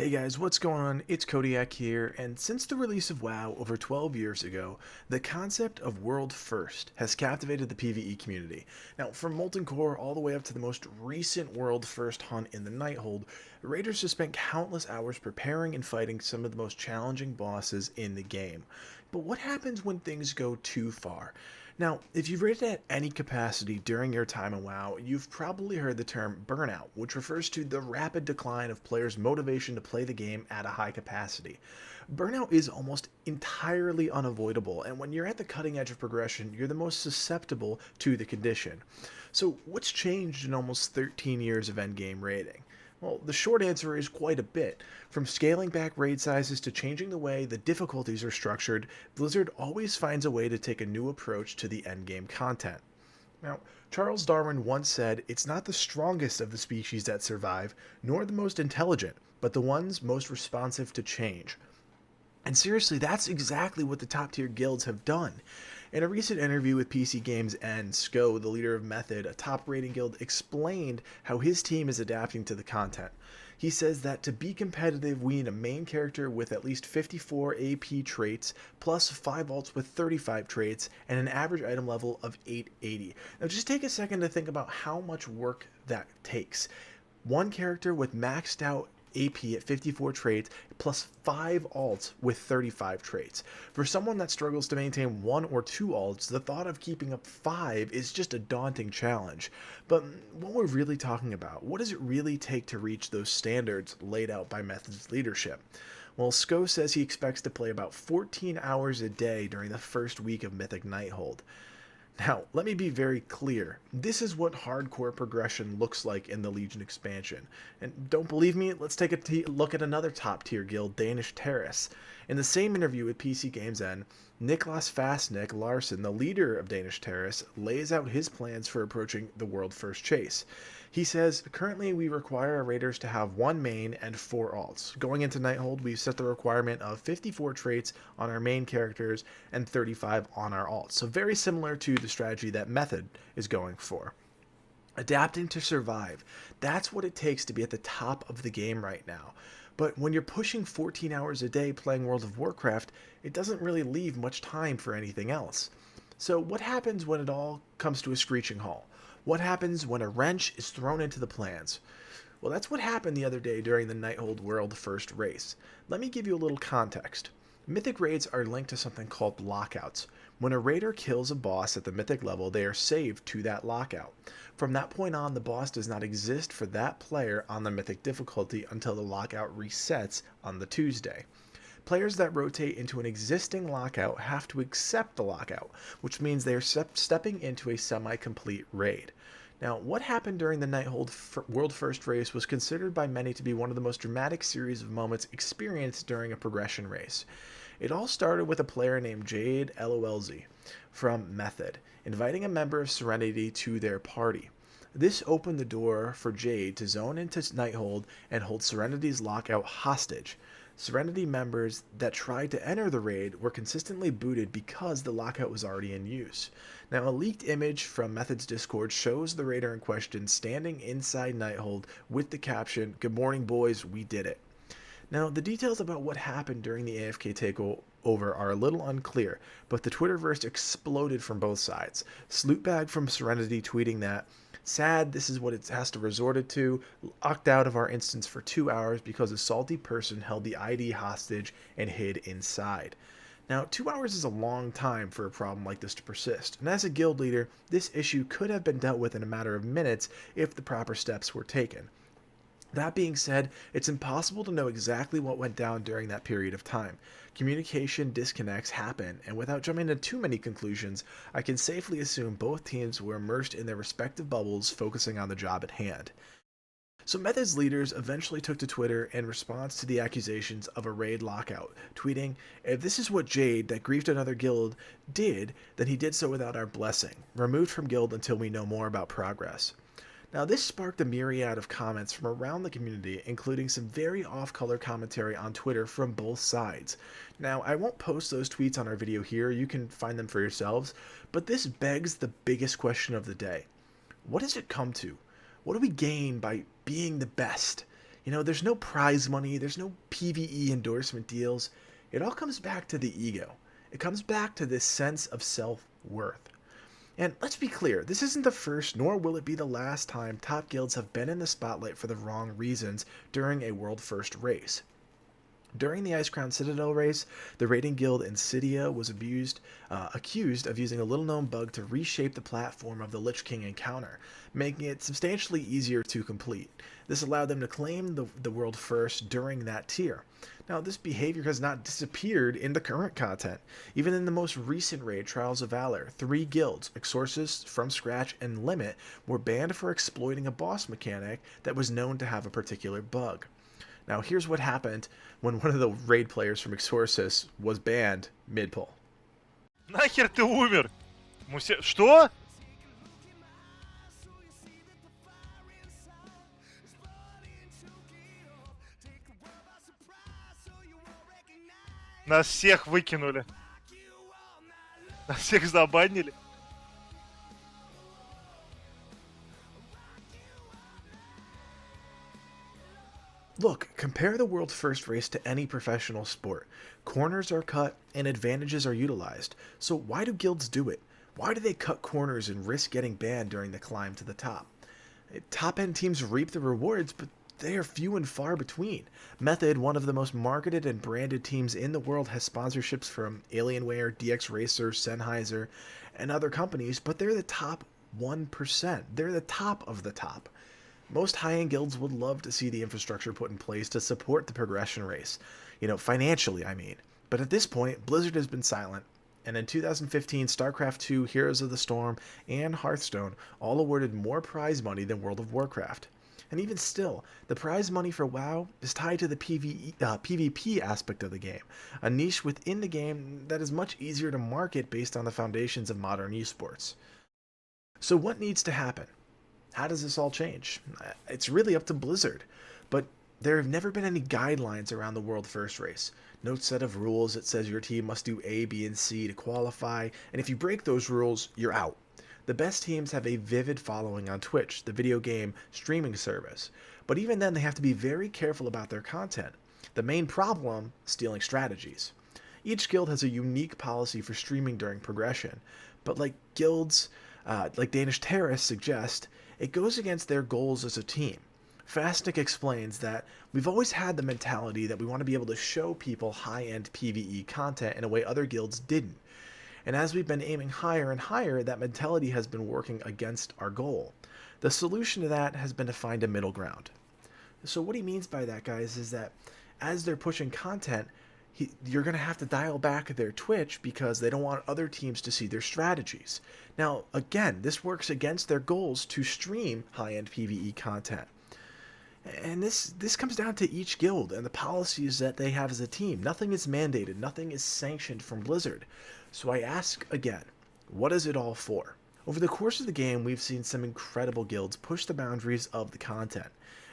Hey guys, what's going on? It's Codiak here, and since the release of WoW over 12 years ago, the concept of World First has captivated the PvE community. Now, from Molten Core all the way up to the most recent World First hunt in the Nighthold, raiders have spent countless hours preparing and fighting some of the most challenging bosses in the game. But what happens when things go too far? Now, if you've raided at any capacity during your time in WoW, you've probably heard the term burnout, which refers to the rapid decline of players' motivation to play the game at a high capacity. Burnout is almost entirely unavoidable, and when you're at the cutting edge of progression, you're the most susceptible to the condition. So, what's changed in almost 13 years of endgame raiding? Well, the short answer is quite a bit. From scaling back raid sizes to changing the way the difficulties are structured, Blizzard always finds a way to take a new approach to the endgame content. Now, Charles Darwin once said, "It's not the strongest of the species that survive, nor the most intelligent, but the ones most responsive to change." And seriously, that's exactly what the top tier guilds have done. In a recent interview with PC Games and Sko, the leader of Method, a top rating guild, explained how his team is adapting to the content. He says that to be competitive, we need a main character with at least 54 AP traits, plus 5 alts with 35 traits, and an average item level of 880. Now just take a second to think about how much work that takes. One character with maxed out AP at 54 traits, plus 5 alts with 35 traits. For someone that struggles to maintain 1 or 2 alts, the thought of keeping up 5 is just a daunting challenge. But what we're really talking about, what does it really take to reach those standards laid out by Method's leadership? Well, Sko says he expects to play about 14 hours a day during the first week of Mythic Nighthold. Now, let me be very clear. This is what hardcore progression looks like in the Legion expansion. And don't believe me? Let's take a look at another top tier guild, Danish Terrace. In the same interview with PC Games N, Niklas Fastnick Larsen, the leader of Danish Terrace, lays out his plans for approaching the World First chase. He says, "Currently we require our raiders to have 1 main and 4 alts. Going into Nighthold, we've set the requirement of 54 traits on our main characters and 35 on our alts." So very similar to the strategy that Method is going for. Adapting to survive. That's what it takes to be at the top of the game right now. But when you're pushing 14 hours a day playing World of Warcraft, it doesn't really leave much time for anything else. So what happens when it all comes to a screeching halt? What happens when a wrench is thrown into the plans? Well, that's what happened the other day during the Nighthold World First race. Let me give you a little context. Mythic raids are linked to something called lockouts. When a raider kills a boss at the Mythic level, they are saved to that lockout. From that point on, the boss does not exist for that player on the Mythic difficulty until the lockout resets on the Tuesday. Players that rotate into an existing lockout have to accept the lockout, which means they are stepping into a semi-complete raid. Now, what happened during the Nighthold World First race was considered by many to be one of the most dramatic series of moments experienced during a progression race. It all started with a player named Jade LOLZ from Method, inviting a member of Serenity to their party. This opened the door for Jade to zone into Nighthold and hold Serenity's lockout hostage. Serenity members that tried to enter the raid were consistently booted because the lockout was already in use. Now, a leaked image from Method's Discord shows the raider in question standing inside Nighthold with the caption, "Good morning, boys, we did it." Now, the details about what happened during the AFK takeover are a little unclear, but the Twitterverse exploded from both sides. Slootbag from Serenity tweeting that, "Sad, this is what it has to resorted to, locked out of our instance for 2 hours because a salty person held the ID hostage and hid inside." Now, 2 hours is a long time for a problem like this to persist, and as a guild leader, this issue could have been dealt with in a matter of minutes if the proper steps were taken. That being said, it's impossible to know exactly what went down during that period of time. Communication disconnects happen, and without jumping into too many conclusions, I can safely assume both teams were immersed in their respective bubbles focusing on the job at hand. So Method's leaders eventually took to Twitter in response to the accusations of a raid lockout, tweeting, "If this is what Jade, that griefed another guild, did, then he did so without our blessing. Removed from guild until we know more about progress." Now, this sparked a myriad of comments from around the community, including some very off-color commentary on Twitter from both sides. Now, I won't post those tweets on our video here, you can find them for yourselves, but this begs the biggest question of the day. What does it come to? What do we gain by being the best? There's no prize money, there's no PvE endorsement deals. It all comes back to the ego. It comes back to this sense of self-worth. And let's be clear, this isn't the first, nor will it be the last time top guilds have been in the spotlight for the wrong reasons during a world first race. During the Icecrown Citadel race, the raiding guild Insidia was accused of using a little-known bug to reshape the platform of the Lich King encounter, making it substantially easier to complete. This allowed them to claim the world first during that tier. Now, this behavior has not disappeared in the current content. Even in the most recent raid, Trials of Valor, 3 guilds, Exorcist, From Scratch, and Limit, were banned for exploiting a boss mechanic that was known to have a particular bug. Now, here's what happened when one of the raid players from Exorcist was banned mid-pull. Нахер ты умер? Что? Нас всех выкинули. Нас всех забанили. Look, compare the world's first race to any professional sport. Corners are cut and advantages are utilized. So why do guilds do it? Why do they cut corners and risk getting banned during the climb to the top? Top-end teams reap the rewards, but they are few and far between. Method, one of the most marketed and branded teams in the world, has sponsorships from Alienware, DX Racer, Sennheiser, and other companies, but they're the top 1%. They're the top of the top. Most high-end guilds would love to see the infrastructure put in place to support the progression race. Financially, I mean. But at this point, Blizzard has been silent. And in 2015, StarCraft II, Heroes of the Storm, and Hearthstone all awarded more prize money than World of Warcraft. And even still, the prize money for WoW is tied to the PvP aspect of the game, a niche within the game that is much easier to market based on the foundations of modern esports. So what needs to happen? How does this all change? It's really up to Blizzard, but there have never been any guidelines around the World First race. No set of rules that says your team must do A, B, and C to qualify, and if you break those rules, you're out. The best teams have a vivid following on Twitch, the video game streaming service, but even then they have to be very careful about their content. The main problem, stealing strategies. Each guild has a unique policy for streaming during progression, but like guilds, like Danish Terrorists suggest, it goes against their goals as a team. Fastnick explains that we've always had the mentality that we want to be able to show people high-end PvE content in a way other guilds didn't. And as we've been aiming higher and higher, that mentality has been working against our goal. The solution to that has been to find a middle ground. So what he means by that, guys, is that as they're pushing content, you're going to have to dial back their Twitch because they don't want other teams to see their strategies. Now, again, this works against their goals to stream high-end PvE content. And this comes down to each guild and the policies that they have as a team. Nothing is mandated. Nothing is sanctioned from Blizzard. So I ask again, what is it all for? Over the course of the game, we've seen some incredible guilds push the boundaries of the content.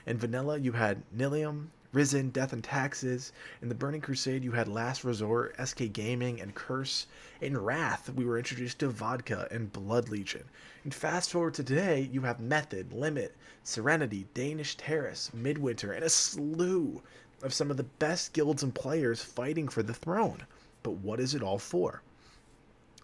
In Vanilla, you had Nilium, Risen, Death and Taxes. In the Burning Crusade, you had Last Resort, SK Gaming, and Curse. In Wrath, we were introduced to Vodka and Blood Legion. And fast forward to today, you have Method, Limit, Serenity, Danish Terrace, Midwinter, and a slew of some of the best guilds and players fighting for the throne. But what is it all for?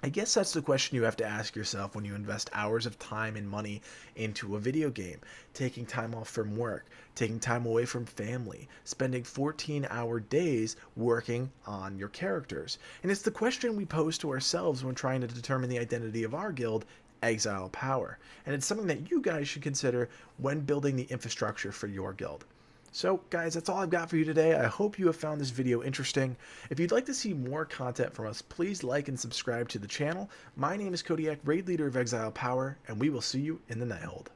I guess that's the question you have to ask yourself when you invest hours of time and money into a video game, taking time off from work, taking time away from family, spending 14-hour days working on your characters. And it's the question we pose to ourselves when trying to determine the identity of our guild, Exiled Power. And it's something that you guys should consider when building the infrastructure for your guild. So guys, that's all I've got for you today. I hope you have found this video interesting. If you'd like to see more content from us, please like and subscribe to the channel. My name is Codiak, Raid Leader of Exiled Power, and we will see you in the Nighthold.